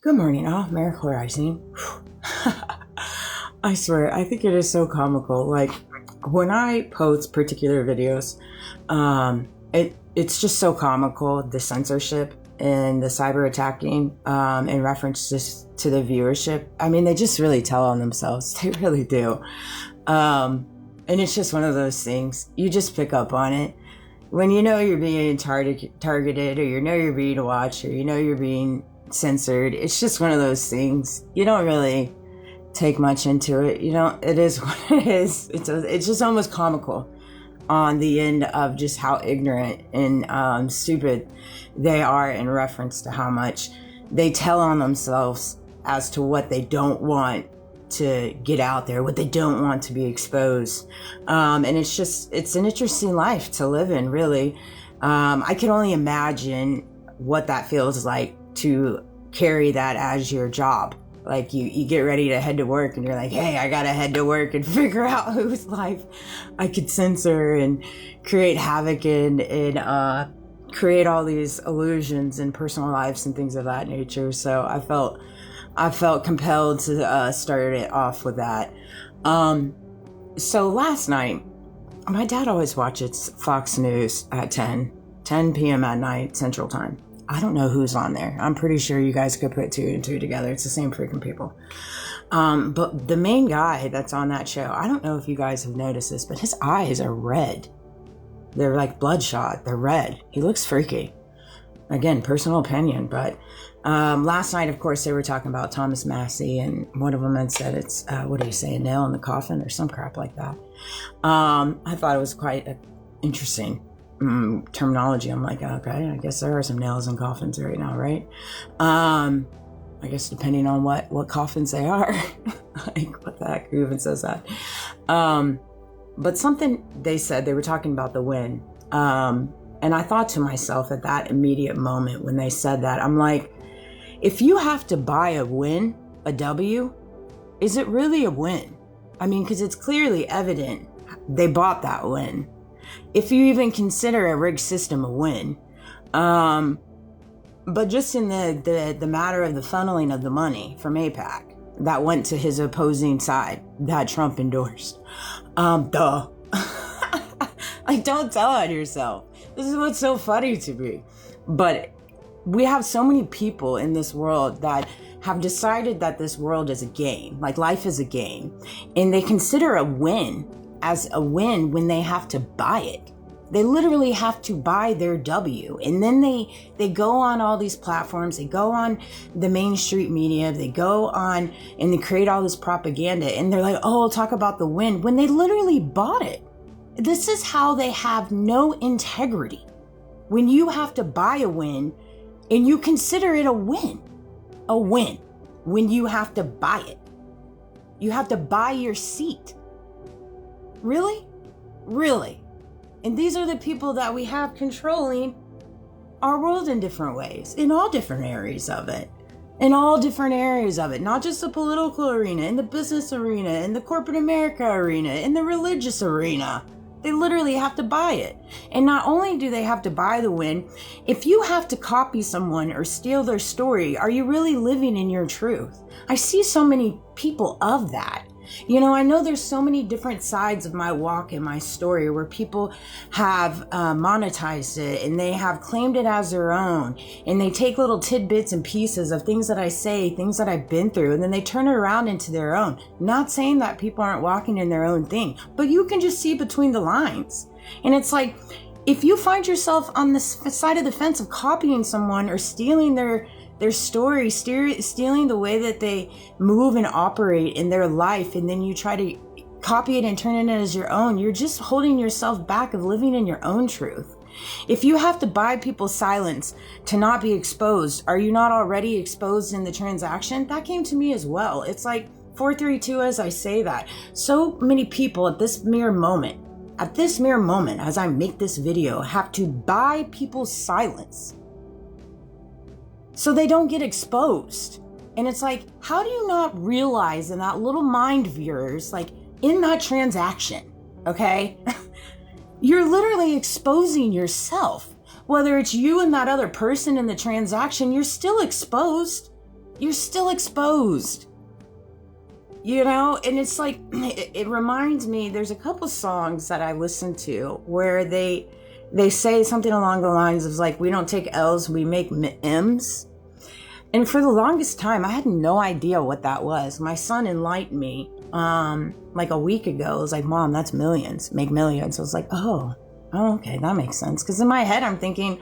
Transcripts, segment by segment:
Good morning, all. Miracle Rising. I swear, I think it is so comical. Like when I post particular videos, it's just so comical, the censorship and the cyber attacking in reference to the viewership. I mean, they just really tell on themselves. They really do. And it's just one of those things. You just pick up on it. When you know you're being targeted, or you know you're being watched, or you know you're being censored, it's just one of those things. You don't really take much into it. You know, it is what it is. It's just almost comical on the end of just how ignorant and stupid they are in reference to how much they tell on themselves as to what they don't want to get out there, what they don't want to be exposed. And it's an interesting life to live in, really. I can only imagine what that feels like to carry that as your job. Like you get ready to head to work and you're like, hey, I gotta head to work and figure out whose life I could censor and create havoc and create all these illusions in personal lives and things of that nature. So I felt compelled to start it off with that. So last night, my dad always watches Fox News at 10 p.m. at night, Central Time. I don't know who's on there. I'm pretty sure you guys could put two and two together. It's the same freaking people. But the main guy that's on that show, I don't know if you guys have noticed this, but his eyes are red. They're like bloodshot. They're red. He looks freaky. Again, personal opinion, but last night, of course, they were talking about Thomas Massey, and one of them had said it's, what do you say, a nail in the coffin or some crap like that. I thought it was quite interesting terminology. I'm like, okay, I guess there are some nails in coffins right now, right? I guess depending on what coffins they are. Like, what the heck, who even says that? But something they said, they were talking about the win. And I thought to myself at that immediate moment when they said that, I'm like, if you have to buy a win, a W, is it really a win? I mean, because it's clearly evident they bought that win. If you even consider a rigged system a win. But just in the matter of the funneling of the money from AIPAC that went to his opposing side that Trump endorsed. Like, don't tell on yourself. This is what's so funny to me. But we have so many people in this world that have decided that this world is a game, like life is a game, and they consider a win as a win when they have to buy it. They literally have to buy their W. And then they go on all these platforms, they go on the mainstream media, they go on and they create all this propaganda, and they're like, oh, talk about the win, when they literally bought it. This is how they have no integrity. When you have to buy a win and you consider it a win, when you have to buy it. You have to buy your seat. Really? Really? And these are the people that we have controlling our world in different ways, in all different areas of it. Not just the political arena, in the business arena, in the corporate America arena, in the religious arena. They literally have to buy it. And not only do they have to buy the win, if you have to copy someone or steal their story, are you really living in your truth? I see so many people of that. You know, I know there's so many different sides of my walk and my story where people have monetized it and they have claimed it as their own, and they take little tidbits and pieces of things that I say, things that I've been through, and then they turn it around into their own. Not saying that people aren't walking in their own thing, but you can just see between the lines. And it's like, if you find yourself on the side of the fence of copying someone or stealing their story, stealing the way that they move and operate in their life, and then you try to copy it and turn it as your own, you're just holding yourself back of living in your own truth. If you have to buy people's silence to not be exposed, are you not already exposed in the transaction? That came to me as well. It's like 432 as I say that. So many people at this mere moment, as I make this video, have to buy people's silence so they don't get exposed. And it's like, how do you not realize in that little mind of yours, like in that transaction, okay? You're literally exposing yourself. Whether it's you and that other person in the transaction, you're still exposed. you're still exposed. You know, and it's like, it reminds me, there's a couple songs that I listen to where they say something along the lines of like, we don't take L's, we make M's. And for the longest time, I had no idea what that was. My son enlightened me like a week ago. It was like, Mom, that's millions, make millions. I was like, oh, okay, that makes sense. Because in my head, I'm thinking,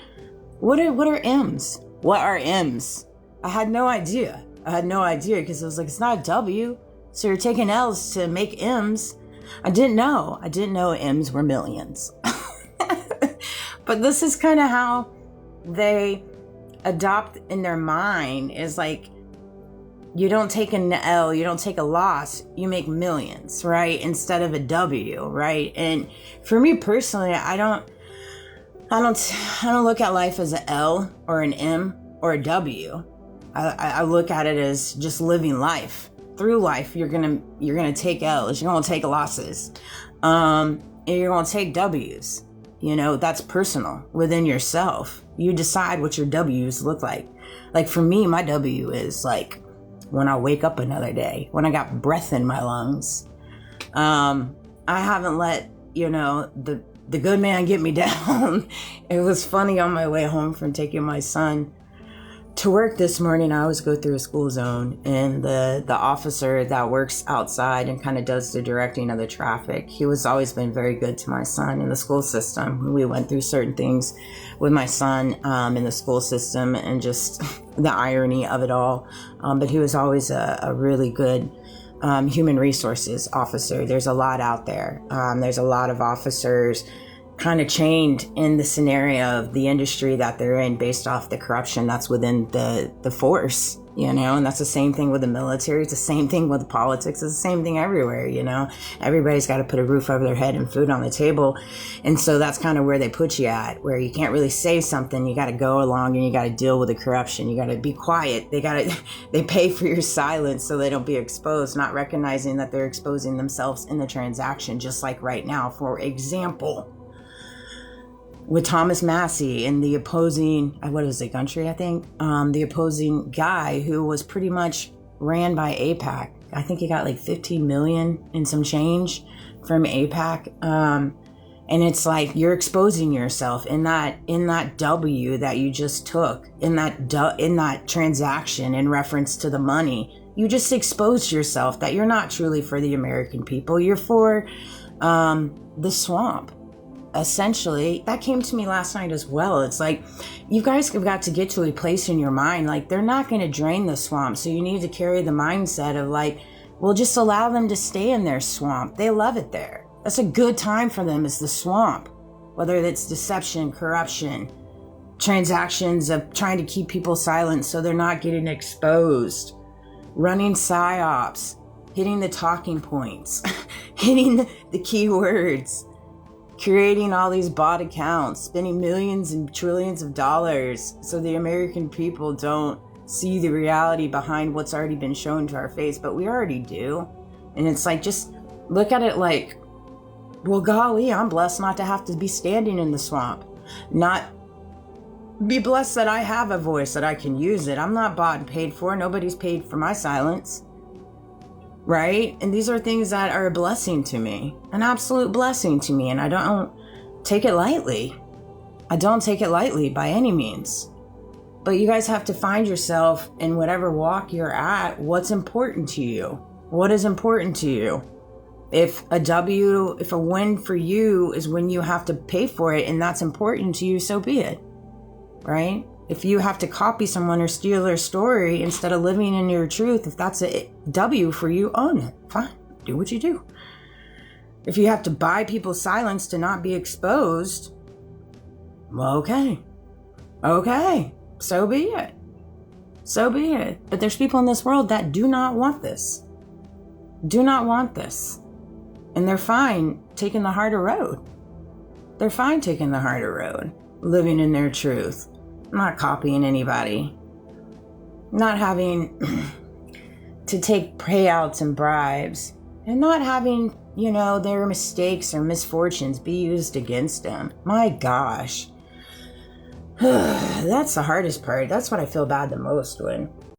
what are M's? What are M's? I had no idea because I was like, it's not a W. So you're taking L's to make M's. I didn't know M's were millions. But this is kind of how they adopt in their mind, is like, you don't take an L, you don't take a loss, you make millions, right? Instead of a W, right? And for me personally, I don't look at life as an L or an M or a W. I look at it as just living life. Through life, you're gonna take L's, you're gonna take losses, and you're gonna take W's. You know, that's personal within yourself. You decide what your W's look like. Like for me, my W is like when I wake up another day, when I got breath in my lungs. I haven't let, you know, the good man get me down. It was funny on my way home from taking my son to work this morning. I always go through a school zone, and the officer that works outside and kind of does the directing of the traffic, he was always been very good to my son in the school system. We went through certain things with my son in the school system, and just the irony of it all. But he was always a really good human resources officer. There's a lot out there. There's a lot of officers kind of chained in the scenario of the industry that they're in based off the corruption that's within the force, you know, and that's the same thing with the military. It's the same thing with politics. It's the same thing everywhere, you know. Everybody's got to put a roof over their head and food on the table. And so that's kind of where they put you at, where you can't really say something. You got to go along and you got to deal with the corruption. You got to be quiet. They pay for your silence so they don't be exposed, not recognizing that they're exposing themselves in the transaction, just like right now, for example. With Thomas Massey and the opposing, what is it, Gundry, I think? The opposing guy who was pretty much ran by AIPAC. I think he got like 15 million and some change from AIPAC. And it's like, you're exposing yourself in that W that you just took, in that transaction in reference to the money. You just exposed yourself that you're not truly for the American people. You're for the swamp. Essentially, that came to me last night as well. It's like, you guys have got to get to a place in your mind, like, they're not going to drain the swamp. So you need to carry the mindset of like, well, just allow them to stay in their swamp. They love it there. That's a good time for them, is the swamp. Whether it's deception, corruption, transactions of trying to keep people silent so they're not getting exposed, running psyops, hitting the talking points, hitting the keywords, creating all these bot accounts, spending millions and trillions of dollars so the American people don't see the reality behind what's already been shown to our face, but we already do. And it's like, just look at it like, well, golly, I'm blessed not to have to be standing in the swamp. Not be blessed that I have a voice, that I can use it. I'm not bought and paid for. Nobody's paid for my silence. Right? And these are things that are a blessing to me, an absolute blessing to me. And I don't take it lightly. I don't take it lightly by any means. But you guys have to find yourself in whatever walk you're at. What's important to you? What is important to you? If a win for you is when you have to pay for it and that's important to you, so be it. Right? If you have to copy someone or steal their story instead of living in your truth, if that's a W for you, own it. Fine. Do what you do. If you have to buy people's silence to not be exposed, well, okay. Okay. So be it. So be it. But there's people in this world that do not want this. Do not want this. And they're fine taking the harder road. They're fine taking the harder road, living in their truth. Not copying anybody, not having to take payouts and bribes, and not having, you know, their mistakes or misfortunes be used against them. My gosh. That's the hardest part. That's what I feel bad the most when